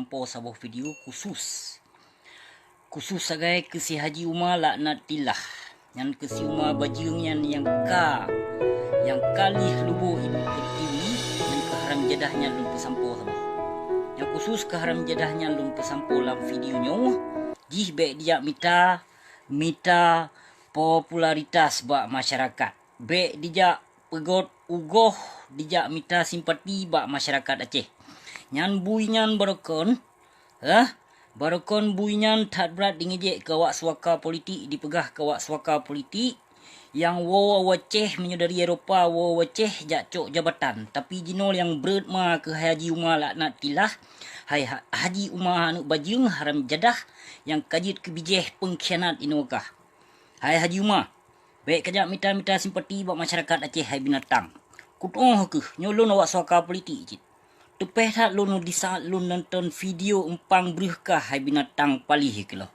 sampo sebuah video khusus sagai ke si Haji Umar laknatillah yang ke si Umar bajung yang kali lubo ibu pertiwi yang keharam jadahnya lum pesampo sama yang khusus keharam jadahnya lum pesampo dalam videonya jih baik dia mita popularitas bak masyarakat baik dia pegot ugoh dijak mita simpati bak masyarakat Aceh nyan buinyan barokon barokon buinyan tak berat dingejek ke wak suaka politik dipegah ke wak suaka politik yang waceh menyodari Eropah waceh jak cok jabatan tapi jinol yang berat ma ke Haji Umar laknatillah Haji Umar anu bajung haram jadah yang kajit kebijeh pengkhianat inokah hai Haji Umar baik kajak mita simpati bak masyarakat Aceh hai binatang kutoh ke nyolon awak suaka politik cik tepeh tak lun di saat lun nonton video empang berkah hai binatang palih ke lo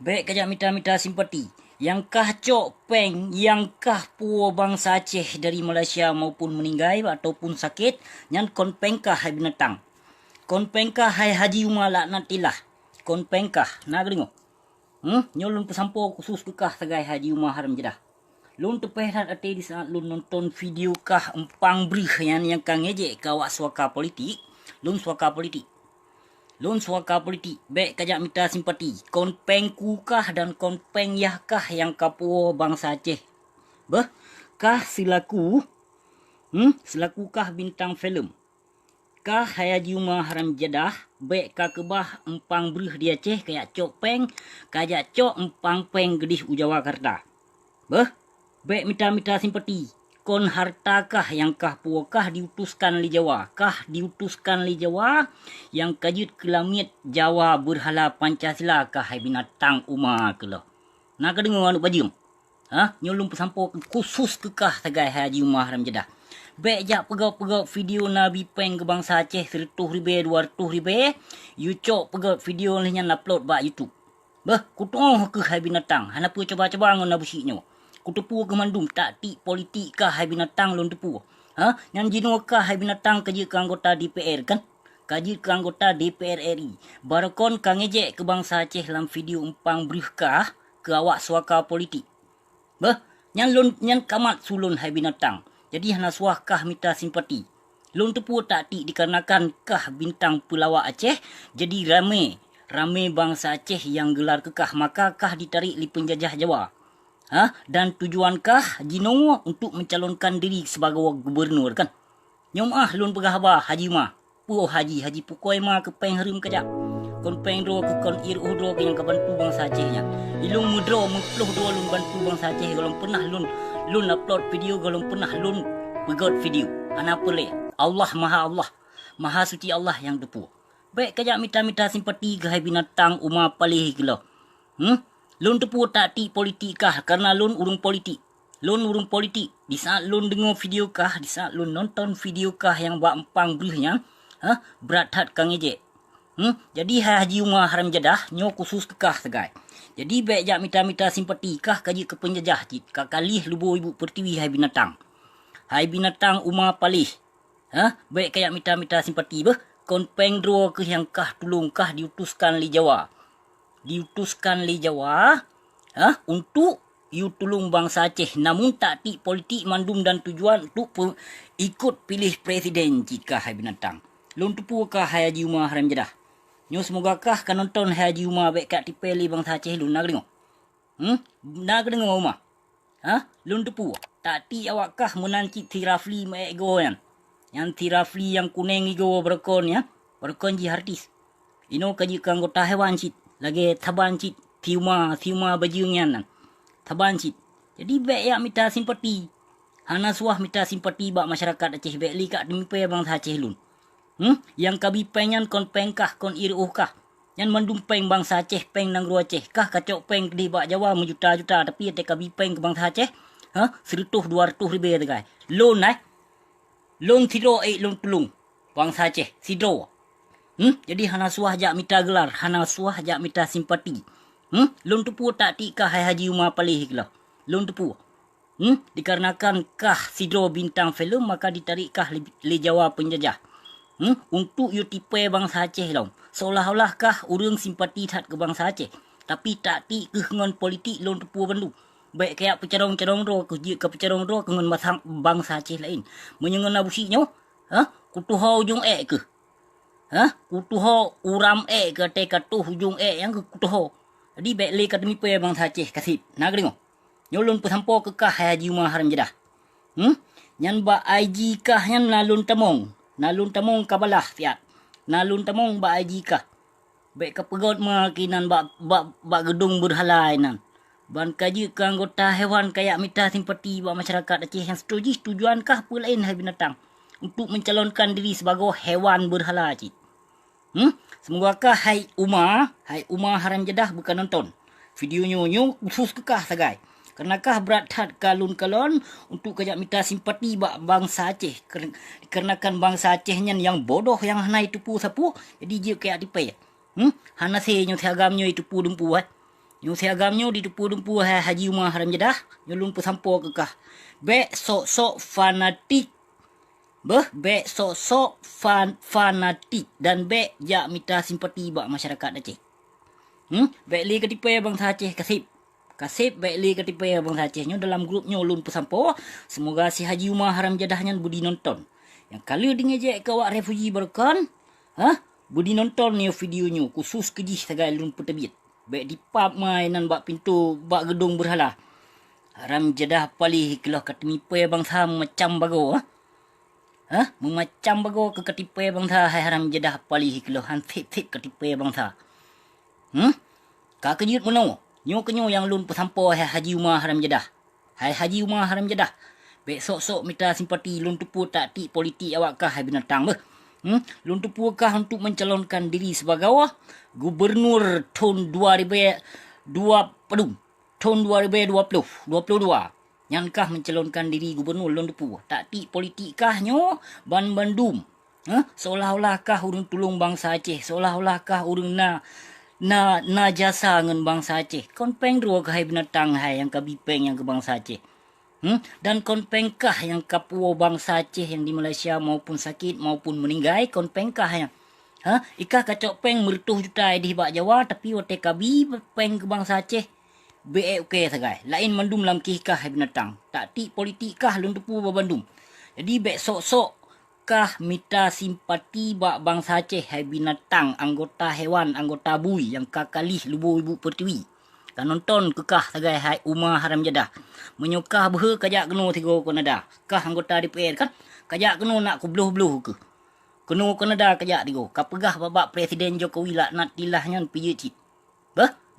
baik kajak mita simpati yang kah cok peng yang kah puo bangsa Aceh dari Malaysia maupun meninggal ataupun sakit nyan kon pengkah hai binatang kon pengkah hai Haji Umar laknatillah kon pengkah nak dengo nyolon pesampo khusus kekah segai Haji Umar haram jedah lun tepeh tak ate di saat lun nonton video kah empang brih yang kang ngejek kawak suaka politik lun suaka politik baik kajak mita simpati kon pengku kah dan kon peng yah kah yang kapuo bangsa Aceh kah selaku kah bintang filem kah Haji Umar haram jadah baik kah kebah empang brih di Aceh kayak cok peng kajak cok empang peng gedih Ujawakarta baik mita simpati kon harta kah yang kah puakah diutuskan li Jawa yang kajut ke langit Jawa berhala Pancasila kah hai binatang Umar ke lo nak dengar anu bajung nyolong pesampo khusus kekah segai Haji Umar haram jadah baik jak pegau video Nabi Peng ke bangsa Aceh 100,000 200,000 you cok pegau video ni yang upload bak YouTube kutoh ke hai binatang hana pu coba ngon nabusiknya kutepu ke mandum tak ti politik kah hai binatang lon tepu yang jino kah hai binatang kerja ke anggota DPR kan kaji ke anggota DPR RI barakon kang ejek ke bangsa Aceh dalam video empang brief kah ke awak suaka politik nyan kamat sulun hai binatang jadi hana suah kah mita simpati lon tepu tak ti dikarenakan kah bintang pelawak Aceh jadi rame bangsa Aceh yang gelar kekah maka kah ditarik li penjajah Jawa dan tujuankah jino untuk mencalonkan diri sebagai gubernur kan nyom lun pegahaba Haji Ma haji pukoi ma ke peng harim kejap kon peng do ke kon ir do ke yang ke bantu bangsa Acehnya ilung mudro mupluh do lun bantu bangsa Aceh golong pernah lun upload video golong pernah lun pegot video ana pele Allah maha suci Allah yang depu baik kejap mita simpati ke hai binatang Umar palih gelo lun tepu tak ti politik kah karena lun urung politik di saat lun dengar video kah di saat lun nonton video kah yang buat empang brihnya berat hat kang ejek jadi Haji Umar haram jadah nyo khusus kekah segai jadi baik jak mita simpati kah kaji ke penjajah cik kalih lubo ibu pertiwi hai binatang Umar palih baik kayak mita simpati kon peng dro ke yang kah tulung kah diutuskan li Jawa untuk you tulung bangsa Aceh namun tak ti politik mandum dan tujuan untuk ikut pilih presiden jika hai binatang lun tupu kah Haji Umar haram jadah nyo semoga kah kan nonton Haji Umar baik kat tipeli bangsa Aceh lun nak dengar nak dengar Umar lun tupu tak ti awak kah menanci tirafli ego yang tirafli yang kuning ego berkon ji artis ino kaji ke anggota hewan cik lagi taban cik tiuma bajungnya taban cik jadi baik ya mita simpati hana suah mita simpati bak masyarakat Aceh baik li kat demipe bangsa Aceh lun yang kabi penyan kon pengkah kon iruh kah yang mandum peng bangsa Aceh peng nang ru Aceh kah kacok peng di bak Jawa menjuta-juta tapi ate kabi peng ke bangsa Aceh 100-200 ribu tegai lon sidro lon tulung bangsa Aceh sidro jadi hana suah jak mita gelar hana suah jak mita simpati lon tepu tak ti kah hai Haji Umar palih gelo lon tepu dikarenakan kah sidro bintang filem maka ditarik kah li Jawa penjajah Untuk you tipai bangsa Aceh long. Seolah-olah kah urang simpati tat ke bangsa Aceh. Tapi tak ti ke ngon politik long tepu bandu. Baik kayak pecarong-carong ro ke je ke pecarong ro ke ngon bangsa Aceh lain. Menyengen abusinya, kutuhau ujung ke. Kutuhau uram ke teka tuh ujung yang ke kutuhau. Jadi baik le kat mipai bangsa Aceh kasih. Nak dengo. Nyolun pesampo ke kah Haji Umar Haram Jeddah. Nyan ba IG kah nyan nalun tamong. Nalun tamong kabalah fiat. Nalun tamong ba IG kah. Baik ke pegot makinan ba gedung berhalai nan. Ban kaji ke anggota hewan kayak mita simpati ba masyarakat Aceh yang tujuan kah apa lain hai binatang untuk mencalonkan diri sebagai hewan berhala cik. Semoga kah hai Umar Haram Jeddah bukan nonton videonya nyo khusus kekah sagai. Karenakah berat hat kalun-kalon untuk kajak minta simpati bangsa Aceh. Karenakan bangsa Aceh yang bodoh yang hanai tupu sapu. Jadi dia kayak dipai. Hana se nyo siagamnyo itu pu dumpu Nyo siagamnyo di tupu dumpu Haji Umar Haram Jeddah. Nyo lumpu sampo kekah. Bek sok-sok fanatik. Bek sok-sok fanatik. Dan bek jak minta simpati masyarakat Aceh. Bek li ketipai bangsa Aceh Kasip baik li ketipai bangsa Aceh nyo dalam grupnya ulun pesampo. Semoga si Haji Umar Haram Jeddah nyan budi nonton. Yang kalau dingejek ke awak refugee berkan, budi nonton ni video nyo khusus kejih sagai ulun petebit. Baik di pub mainan bak pintu bak gedung berhala. Haram Jeddah palih kelah katemipai bangsa macam bago memacam bago ke ketipai bangsa Haram Jeddah palih kelah han fit ketipai bangsa. Ka kejut menau. Nyo kenyo yang lun pesampo Haji Umar Haram Jeddah. Hai Haji Umar Haram Jeddah. Bek sok-sok minta simpati lun tupu tak ti politik awak kah hai binatang beh. Lun tupu kah untuk mencalonkan diri sebagai gubernur tahun 2022. Tahun 2022. Yang kah mencalonkan diri gubernur lun tupu. Tak ti politik kah nyo ban Bandung. Seolah-olah kah urang tolong bangsa Aceh. Seolah-olah kah urang na jasa ngan bangsa Aceh. Konpeng dua ke hai binatang hai yang kabipeng yang ke bangsa Aceh. Dan konpeng kah yang kapuo bangsa Aceh yang di Malaysia maupun sakit maupun meninggal. Konpeng kah yang ikah kacok peng mertuh juta di bak Jawa tapi wote kabi peng ke bangsa Aceh. BEK sagai. Lain mandum lam kah hai binatang. Tak ti politik kah lun tepu Bandung. Jadi bek sok-sok kah minta simpati bangsa Aceh hai binatang, anggota hewan, anggota bui yang kakalih lubu ibu pertiwi. Kan nonton kekah sagai hai Umar Haram Jeddah. Menyokah behe kajak kena tiga Kanada. Kah anggota DPR kan kajak kena nak ku beluh-beluh ke. Kena Kanada kajak tiga. Kapegah babak Presiden Jokowi laknat tilahnya piye cik.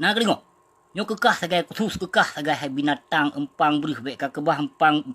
Nak dengar. Nyo kekah sagai khusus kekah sagai hai binatang empang berih bek ka kebah empang